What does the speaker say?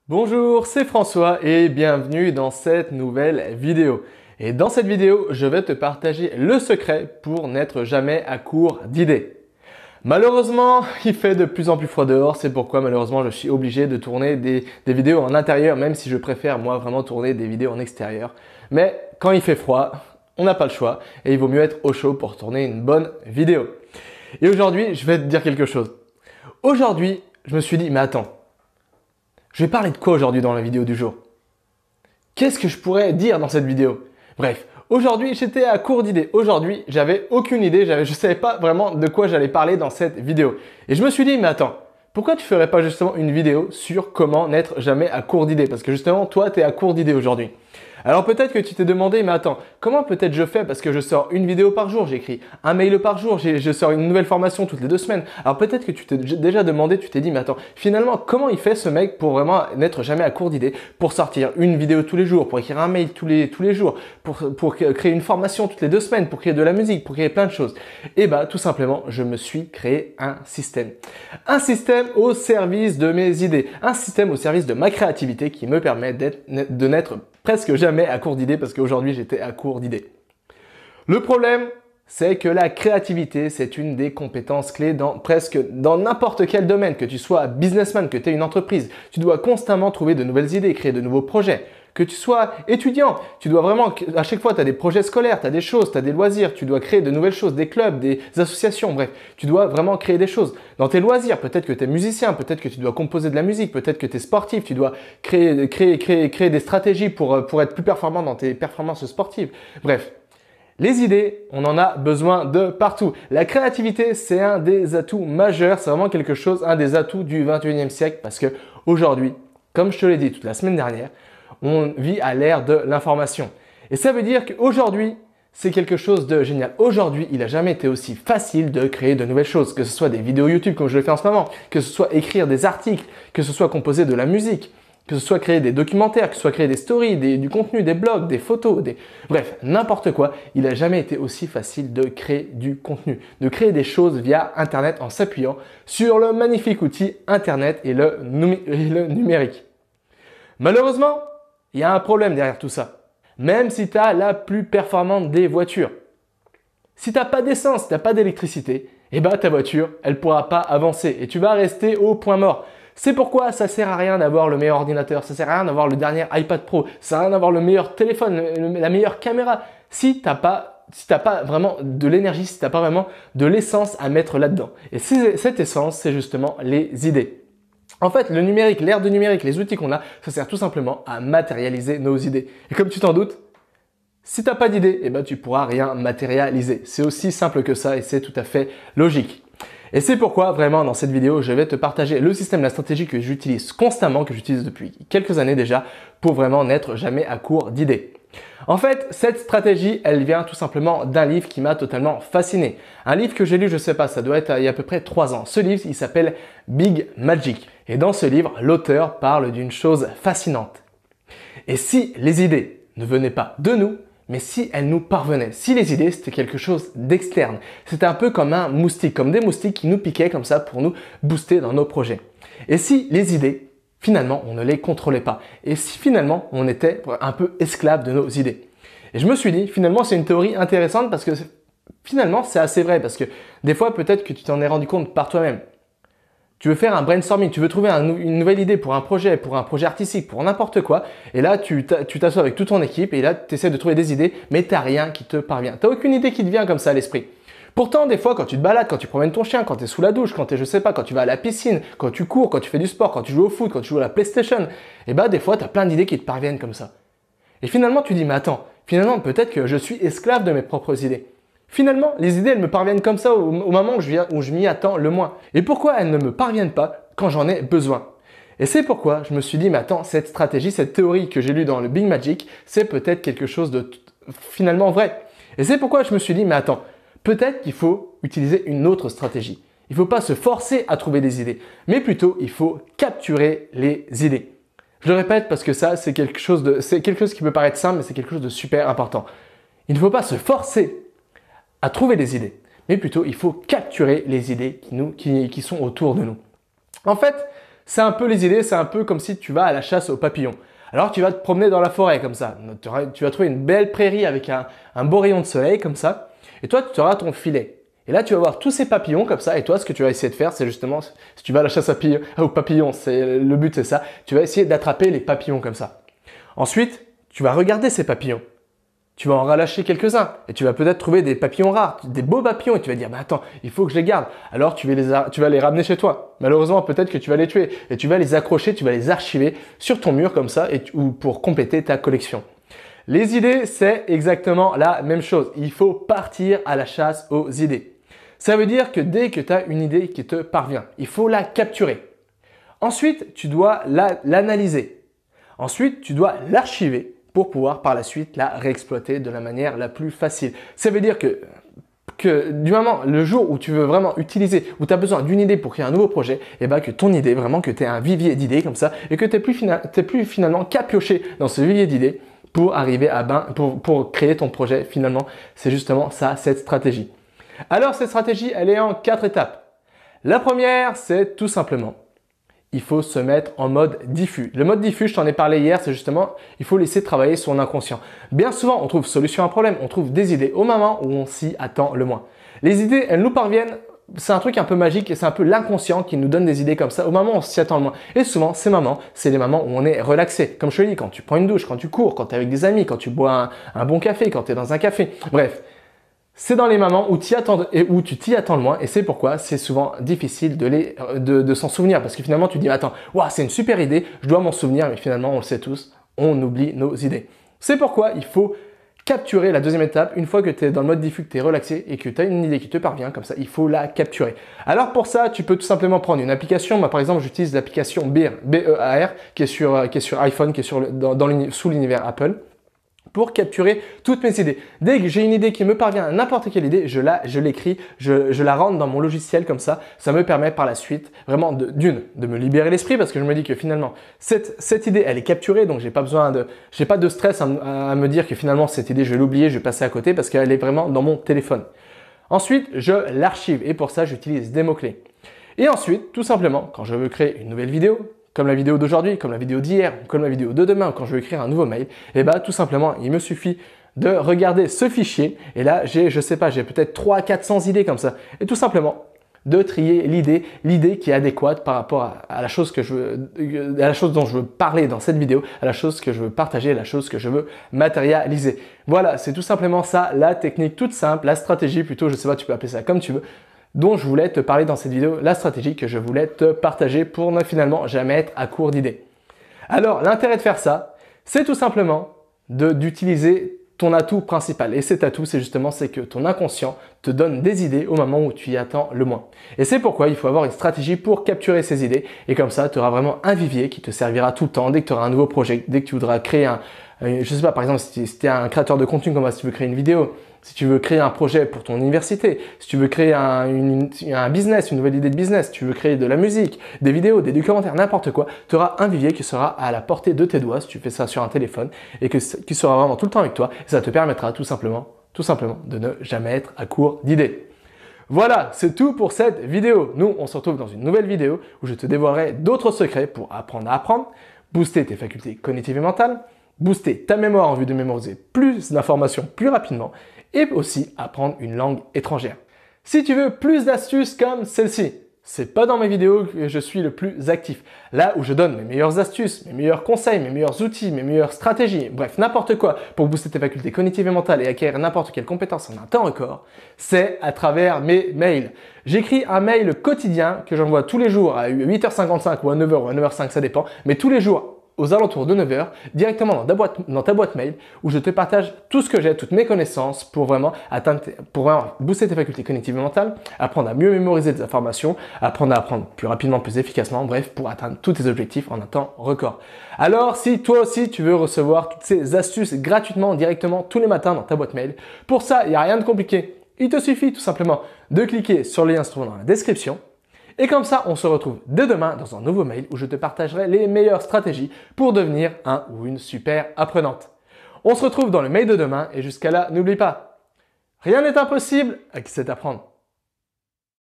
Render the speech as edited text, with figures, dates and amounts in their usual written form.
Bonjour, c'est François et bienvenue dans cette nouvelle vidéo. Et dans cette vidéo, je vais te partager le secret pour n'être jamais à court d'idées. Malheureusement, il fait de plus en plus froid dehors, c'est pourquoi malheureusement je suis obligé de tourner des vidéos en intérieur, même si je préfère moi vraiment tourner des vidéos en extérieur. Mais quand il fait froid, on n'a pas le choix et il vaut mieux être au chaud pour tourner une bonne vidéo. Et aujourd'hui, je vais te dire quelque chose. Aujourd'hui, je me suis dit, mais attends, je vais parler de quoi aujourd'hui dans la vidéo du jour? Qu'est-ce que je pourrais dire dans cette vidéo? Bref, aujourd'hui j'étais à court d'idées. Aujourd'hui, j'avais aucune idée, je ne savais pas vraiment de quoi j'allais parler dans cette vidéo. Et je me suis dit, mais attends, pourquoi tu ferais pas justement une vidéo sur comment n'être jamais à court d'idées? Parce que justement, toi, tu es à court d'idées aujourd'hui. Alors peut-être que tu t'es demandé, mais attends, comment peut-être je fais parce que je sors une vidéo par jour, j'écris un mail par jour, je sors une nouvelle formation toutes les 2 semaines. Alors peut-être que tu t'es déjà demandé, tu t'es dit, mais attends, finalement, comment il fait ce mec pour vraiment n'être jamais à court d'idées, pour sortir une vidéo tous les jours, pour écrire un mail tous les jours, pour créer une formation toutes les 2 semaines, pour créer de la musique, pour créer plein de choses. Et bah tout simplement, je me suis créé un système. Un système au service de mes idées, un système au service de ma créativité qui me permet de n'être presque jamais à court d'idées parce qu'aujourd'hui j'étais à court d'idées. Le problème, c'est que la créativité, c'est une des compétences clés dans n'importe quel domaine, que tu sois businessman, que tu aies une entreprise. Tu dois constamment trouver de nouvelles idées, créer de nouveaux projets. Que tu sois étudiant, tu dois vraiment, à chaque fois, tu as des projets scolaires, tu as des choses, tu as des loisirs, tu dois créer de nouvelles choses, des clubs, des associations, bref, tu dois vraiment créer des choses. Dans tes loisirs, peut-être que tu es musicien, peut-être que tu dois composer de la musique, peut-être que tu es sportif, tu dois créer des stratégies pour être plus performant dans tes performances sportives. Bref. Les idées, on en a besoin de partout. La créativité, c'est un des atouts majeurs, c'est vraiment quelque chose, un des atouts du 21e siècle parce que aujourd'hui, comme je te l'ai dit toute la semaine dernière, on vit à l'ère de l'information. Et ça veut dire qu'aujourd'hui, c'est quelque chose de génial. Aujourd'hui, il n'a jamais été aussi facile de créer de nouvelles choses, que ce soit des vidéos YouTube comme je le fais en ce moment, que ce soit écrire des articles, que ce soit composer de la musique, que ce soit créer des documentaires, que ce soit créer des stories, du contenu, des blogs, des photos, bref, n'importe quoi. Il n'a jamais été aussi facile de créer du contenu, de créer des choses via Internet en s'appuyant sur le magnifique outil Internet et le numérique. Malheureusement, il y a un problème derrière tout ça. Même si tu as la plus performante des voitures, si tu n'as pas d'essence, si tu n'as pas d'électricité, eh ben ta voiture, elle ne pourra pas avancer et tu vas rester au point mort. C'est pourquoi ça sert à rien d'avoir le meilleur ordinateur, ça sert à rien d'avoir le dernier iPad Pro, ça sert à rien d'avoir le meilleur téléphone, la meilleure caméra. Si t'as pas vraiment de l'énergie, si t'as pas vraiment de l'essence à mettre là-dedans. Et cette essence, c'est justement les idées. En fait, le numérique, l'ère du numérique, les outils qu'on a, ça sert tout simplement à matérialiser nos idées. Et comme tu t'en doutes, si tu n'as pas d'idée, eh ben, tu ne pourras rien matérialiser. C'est aussi simple que ça et c'est tout à fait logique. Et c'est pourquoi vraiment dans cette vidéo, je vais te partager le système, la stratégie que j'utilise constamment, que j'utilise depuis quelques années déjà, pour vraiment n'être jamais à court d'idées. En fait, cette stratégie, elle vient tout simplement d'un livre qui m'a totalement fasciné. Un livre que j'ai lu, je sais pas, ça doit être il y a à peu près 3 ans. Ce livre, il s'appelle Big Magic. Et dans ce livre, l'auteur parle d'une chose fascinante. Et si les idées ne venaient pas de nous, mais si elles nous parvenaient, si les idées c'était quelque chose d'externe, c'était un peu comme un moustique, comme des moustiques qui nous piquaient comme ça pour nous booster dans nos projets. Et si les idées, finalement, on ne les contrôlait pas, et si finalement on était un peu esclave de nos idées. Et je me suis dit, finalement c'est une théorie intéressante parce que finalement c'est assez vrai, parce que des fois peut-être que tu t'en es rendu compte par toi-même. Tu veux faire un brainstorming, tu veux trouver une nouvelle idée pour un projet artistique, pour n'importe quoi. Et là, tu t'assois avec toute ton équipe et là, tu essaies de trouver des idées, mais tu n'as rien qui te parvient. Tu n'as aucune idée qui te vient comme ça à l'esprit. Pourtant, des fois, quand tu te balades, quand tu promènes ton chien, quand tu es sous la douche, quand tu es, je sais pas, quand tu vas à la piscine, quand tu cours, quand tu fais du sport, quand tu joues au foot, quand tu joues à la PlayStation, et bah, des fois, tu as plein d'idées qui te parviennent comme ça. Et finalement, tu dis, mais attends, finalement, peut-être que je suis esclave de mes propres idées. Finalement, les idées, elles me parviennent comme ça au moment où je m'y attends le moins. Et pourquoi elles ne me parviennent pas quand j'en ai besoin? Et c'est pourquoi je me suis dit, mais attends, cette stratégie, cette théorie que j'ai lue dans le Big Magic, c'est peut-être quelque chose de finalement vrai. Et c'est pourquoi je me suis dit, mais attends, peut-être qu'il faut utiliser une autre stratégie. Il ne faut pas se forcer à trouver des idées, mais plutôt il faut capturer les idées. Je le répète parce que ça, c'est quelque chose qui peut paraître simple, mais c'est quelque chose de super important. Il ne faut pas se forcer à trouver des idées, mais plutôt il faut capturer les idées qui sont autour de nous. En fait, C'est un peu les idées, c'est un peu comme si tu vas à la chasse aux papillons. Alors tu vas te promener dans la forêt comme ça. Tu vas trouver une belle prairie avec un beau rayon de soleil comme ça. Et toi, tu auras ton filet. Et là, tu vas voir tous ces papillons comme ça. Et toi, ce que tu vas essayer de faire, c'est justement, si tu vas à la chasse aux papillons, le but c'est ça. Tu vas essayer d'attraper les papillons comme ça. Ensuite, tu vas regarder ces papillons. Tu vas en relâcher quelques-uns et tu vas peut-être trouver des papillons rares, des beaux papillons et tu vas dire, mais attends, il faut que je les garde. Alors tu vas les ramener chez toi. Malheureusement, peut-être que tu vas les tuer et tu vas les accrocher, tu vas les archiver sur ton mur comme ça ou pour compléter ta collection. Les idées, c'est exactement la même chose. Il faut partir à la chasse aux idées. Ça veut dire que dès que tu as une idée qui te parvient, il faut la capturer. Ensuite, tu dois l'analyser. Ensuite, tu dois l'archiver pour pouvoir par la suite la réexploiter de la manière la plus facile. Ça veut dire que du moment, le jour où tu veux vraiment utiliser, où tu as besoin d'une idée pour créer un nouveau projet, et que ton idée, vraiment que tu aies un vivier d'idées comme ça et que tu n'es plus finalement qu'à piocher dans ce vivier d'idées pour arriver pour créer ton projet finalement. C'est justement ça, cette stratégie. Alors cette stratégie, elle est en 4 étapes. La première, c'est tout simplement il faut se mettre en mode diffus. Le mode diffus, je t'en ai parlé hier, c'est justement, il faut laisser travailler son inconscient. Bien souvent, on trouve solution à un problème, on trouve des idées au moment où on s'y attend le moins. Les idées, elles nous parviennent, c'est un truc un peu magique et c'est un peu l'inconscient qui nous donne des idées comme ça au moment où on s'y attend le moins. Et souvent, ces moments, c'est les moments où on est relaxé. Comme je te le dis, quand tu prends une douche, quand tu cours, quand tu es avec des amis, quand tu bois un bon café, quand tu es dans un café. Bref. C'est dans les moments où tu t'y attends le moins et c'est pourquoi c'est souvent difficile de s'en souvenir parce que finalement tu te dis attends, wow, c'est une super idée, je dois m'en souvenir mais finalement on le sait tous, on oublie nos idées. C'est pourquoi il faut capturer la deuxième étape une fois que tu es dans le mode diffus, que tu es relaxé et que tu as une idée qui te parvient comme ça, il faut la capturer. Alors pour ça, tu peux tout simplement prendre une application. Moi par exemple, j'utilise l'application Bear, B-E-A-R qui est sur iPhone, qui est sous l'univers Apple, pour capturer toutes mes idées. Dès que j'ai une idée qui me parvient, n'importe quelle idée, je l'écris, je la rentre dans mon logiciel comme ça. Ça me permet par la suite vraiment de me libérer l'esprit parce que je me dis que finalement cette idée elle est capturée donc j'ai pas de stress à me dire que finalement cette idée je vais l'oublier, je vais passer à côté parce qu'elle est vraiment dans mon téléphone. Ensuite, je l'archive et pour ça j'utilise des mots-clés. Et ensuite, tout simplement, quand je veux créer une nouvelle vidéo, comme la vidéo d'aujourd'hui, comme la vidéo d'hier, comme la vidéo de demain, quand je veux écrire un nouveau mail, tout simplement, il me suffit de regarder ce fichier et là, j'ai peut-être 300-400 idées comme ça. Et tout simplement, de trier l'idée qui est adéquate par rapport à la chose dont je veux parler dans cette vidéo, à la chose que je veux partager, à la chose que je veux matérialiser. Voilà, c'est tout simplement ça, la technique toute simple, la stratégie plutôt, je sais pas, tu peux appeler ça comme tu veux, dont je voulais te parler dans cette vidéo, la stratégie que je voulais te partager pour ne finalement jamais être à court d'idées. Alors, l'intérêt de faire ça, c'est tout simplement d'utiliser ton atout principal. Et cet atout, c'est que ton inconscient te donne des idées au moment où tu y attends le moins. Et c'est pourquoi il faut avoir une stratégie pour capturer ces idées. Et comme ça, tu auras vraiment un vivier qui te servira tout le temps dès que tu auras un nouveau projet, dès que tu voudras créer je sais pas, par exemple, si tu es un créateur de contenu, comme si tu veux créer une vidéo, si tu veux créer un projet pour ton université, si tu veux créer un business, une nouvelle idée de business, si tu veux créer de la musique, des vidéos, des documentaires, n'importe quoi, tu auras un vivier qui sera à la portée de tes doigts si tu fais ça sur un téléphone et qui sera vraiment tout le temps avec toi. Et ça te permettra tout simplement de ne jamais être à court d'idées. Voilà, c'est tout pour cette vidéo. Nous, on se retrouve dans une nouvelle vidéo où je te dévoilerai d'autres secrets pour apprendre à apprendre, booster tes facultés cognitives et mentales, booster ta mémoire en vue de mémoriser plus d'informations plus rapidement et aussi apprendre une langue étrangère. Si tu veux plus d'astuces comme celle-ci, c'est pas dans mes vidéos que je suis le plus actif. Là où je donne mes meilleures astuces, mes meilleurs conseils, mes meilleurs outils, mes meilleures stratégies, bref, n'importe quoi pour booster tes facultés cognitives et mentales et acquérir n'importe quelle compétence en un temps record, c'est à travers mes mails. J'écris un mail quotidien que j'envoie tous les jours à 8h55 ou à 9h ou à 9h05, ça dépend, mais tous les jours aux alentours de 9h, directement dans ta boîte mail où je te partage tout ce que j'ai, toutes mes connaissances pour vraiment booster tes facultés cognitives et mentales, apprendre à mieux mémoriser des informations, apprendre à apprendre plus rapidement, plus efficacement, bref, pour atteindre tous tes objectifs en un temps record. Alors, si toi aussi tu veux recevoir toutes ces astuces gratuitement, directement, tous les matins dans ta boîte mail, pour ça, il n'y a rien de compliqué. Il te suffit tout simplement de cliquer sur le lien se trouvant dans la description. Et comme ça, on se retrouve dès demain dans un nouveau mail où je te partagerai les meilleures stratégies pour devenir un ou une super apprenante. On se retrouve dans le mail de demain et jusqu'à là, n'oublie pas, rien n'est impossible à qui sait apprendre.